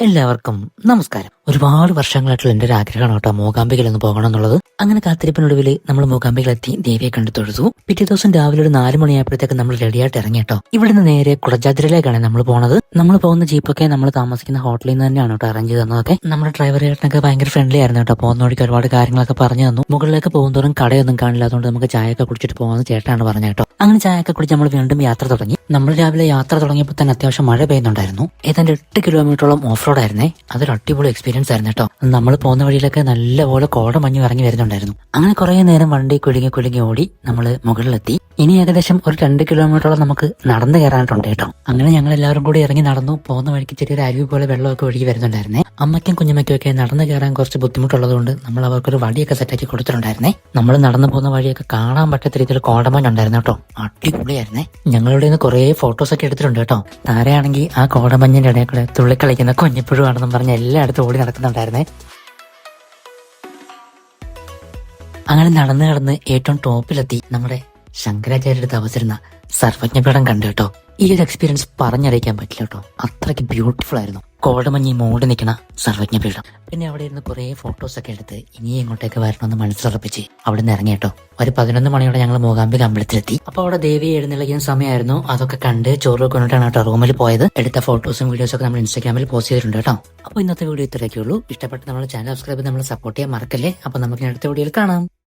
എല്ലാവർക്കും നമസ്കാരം. ഒരുപാട് വർഷങ്ങളായിട്ടുള്ള എന്റെ ഒരു ആഗ്രഹമാണ് കേട്ടോ മൂകാംബികയിൽ ഒന്ന് പോകണം എന്നുള്ളത്. അങ്ങനെ കാത്തിരിപ്പിനൊടുവിൽ നമ്മൾ മൂകാംബികയിലെത്തി ദേവിയെ കണ്ടു തൊഴുതു. പിറ്റേ ദിവസം രാവിലെ ഒരു 4 മണിയായപ്പോഴത്തേക്ക് നമ്മൾ റെഡിയായിട്ട് ഇറങ്ങി കേട്ടോ. ഇവിടുന്ന് നേരെ കുടജാദ്രിയിലേക്കാണ് നമ്മൾ പോണത്. നമ്മൾ പോകുന്ന ജീപ്പൊക്കെ നമ്മൾ താമസിക്കുന്ന ഹോട്ടലിൽ നിന്ന് തന്നെയാണ് കേട്ടോ അറേഞ്ച് ചെയ്ത് തന്നതൊക്കെ. നമ്മുടെ ഡ്രൈവർ ചേട്ടനൊക്കെ ഭയങ്കര ഫ്രണ്ട്ലി ആയിരുന്നു കേട്ടോ. പോകുന്ന വഴിക്ക് ഒരുപാട് കാര്യങ്ങളൊക്കെ പറഞ്ഞു തന്നു. മുകളിലേക്ക് പോകുന്നതോറും കടയൊന്നും കാണില്ല, അതുകൊണ്ട് നമുക്ക് ചായയൊക്കെ കുടിച്ചിട്ട് പോകാമെന്ന് ചേട്ടനാണ് പറഞ്ഞത് കേട്ടോ. അങ്ങനെ ചായയൊക്കെ കുടിച്ച് നമ്മൾ വീണ്ടും യാത്ര തുടങ്ങി. നമ്മൾ രാവിലെ യാത്ര തുടങ്ങിയപ്പോൾ തന്നെ അത്യാവശ്യം മഴ പെയ്യുന്നുണ്ടായിരുന്നു. ഏതാണ്ട് 8 കിലോമീറ്ററോളം ഓഫ് റോഡ് ആയിരുന്നേ. അതൊരു അടിപൊളി എക്സ്പീരിയൻസ് ആയിരുന്നു കേട്ടോ. നമ്മൾ പോകുന്ന വഴിയിലൊക്കെ നല്ലപോലെ കോടമഞ്ഞ് ഇറങ്ങി വരുന്നുണ്ടായിരുന്നു. അങ്ങനെ കുറെ നേരം വണ്ടി കുലുങ്ങി ഓടി നമ്മൾ മുകളിലെത്തി. ഇനി ഏകദേശം ഒരു 2 കിലോമീറ്ററോളം നമുക്ക് നടന്നു കയറാനായിട്ടുണ്ട് കേട്ടോ. അങ്ങനെ ഞങ്ങൾ എല്ലാവരും കൂടി ഇറങ്ങി നടന്നു. പോകുന്ന വഴിക്ക് ചെറിയൊരു അരുവി പോലെ വെള്ളമൊക്കെ ഒഴുകി വരുന്നുണ്ടായിരുന്നേ. അമ്മയ്ക്കും കുഞ്ഞമ്മയ്ക്കും ഒക്കെ നടന്നു കയറാൻ കുറച്ച് ബുദ്ധിമുട്ടുള്ളതുകൊണ്ട് നമ്മൾ അവർക്കൊരു വടിയൊക്കെ സെറ്റാക്കി കൊടുത്തിട്ടുണ്ടായിരുന്നേ. നമ്മൾ നടന്നു പോകുന്ന വഴിയൊക്കെ കാണാൻ പറ്റാത്ത രീതിയിൽ കോടമഞ്ഞ് ഉണ്ടായിരുന്നു കേട്ടോ. അടിപൊളിയായിരുന്നേ. ഞങ്ങളുടെ നിന്ന് കുറെ ഫോട്ടോസ് ഒക്കെ എടുത്തിട്ടുണ്ട് കേട്ടോ. താരയാണെങ്കിൽ ആ കോടമഞ്ഞിന്റെ ഇടയിൽ കൂടെ തുള്ളിക്കളിക്കുന്ന കുഞ്ഞിപ്പുഴുവാണെന്നും പറഞ്ഞ് എല്ലായിടത്തും ഓടി നടക്കുന്നുണ്ടായിരുന്നേ. അങ്ങനെ നടന്ന് ഏറ്റവും ടോപ്പിലെത്തി നമ്മുടെ ശങ്കരാചാര്യരുടെ തപസിരുന്ന സർവജ്ഞപീഠം കണ്ടു കേട്ടോ. ഈ ഒരു എക്സ്പീരിയൻസ് പറഞ്ഞറിയിക്കാൻ പറ്റില്ല കേട്ടോ. അത്രയ്ക്ക് ബ്യൂട്ടിഫുൾ ആയിരുന്നു. കോടമഞ്ഞി മൂടി നിൽക്കുന്ന സർവജ്ഞപീഠം. പിന്നെ അവിടെ ഇരുന്ന് കുറെ ഫോട്ടോസ് ഒക്കെ എടുത്ത് ഇനി എങ്ങോട്ടേക്ക് വരണമെന്ന് മനസ്സുറപ്പിച്ച് അവിടെ നിന്ന് ഇറങ്ങി കേട്ടോ. ഒരു 11 മണിയോടെ ഞങ്ങൾ മൂകാംബിക അമ്പലത്തിലെത്തി. അപ്പൊ അവിടെ ദേവി എഴുന്നള്ളിക്കുന്ന സമയമായിരുന്നു. അതൊക്കെ കണ്ട് ചോറ് കൊണ്ടിട്ടാണ് കേട്ടോ റൂമിൽ പോയത്. എടുത്ത ഫോട്ടോസും വീഡിയോസും ഒക്കെ നമ്മൾ ഇൻസ്റ്റാഗ്രാമിൽ പോസ്റ്റ് ചെയ്തിട്ടുണ്ട് കേട്ടോ. അപ്പൊ ഇന്നത്തെ വീഡിയോ ഇത്രയൊക്കെ ഉള്ളൂ. ഇഷ്ടപ്പെട്ട് നമ്മുടെ ചാനൽ സബ്സ്ക്രൈബ് ചെയ്ത് നമ്മൾ സപ്പോർട്ട് ചെയ്യാൻ മറക്കല്ലേ. അപ്പൊ നമുക്ക് അടുത്ത വീഡിയോയിൽ കാണാം.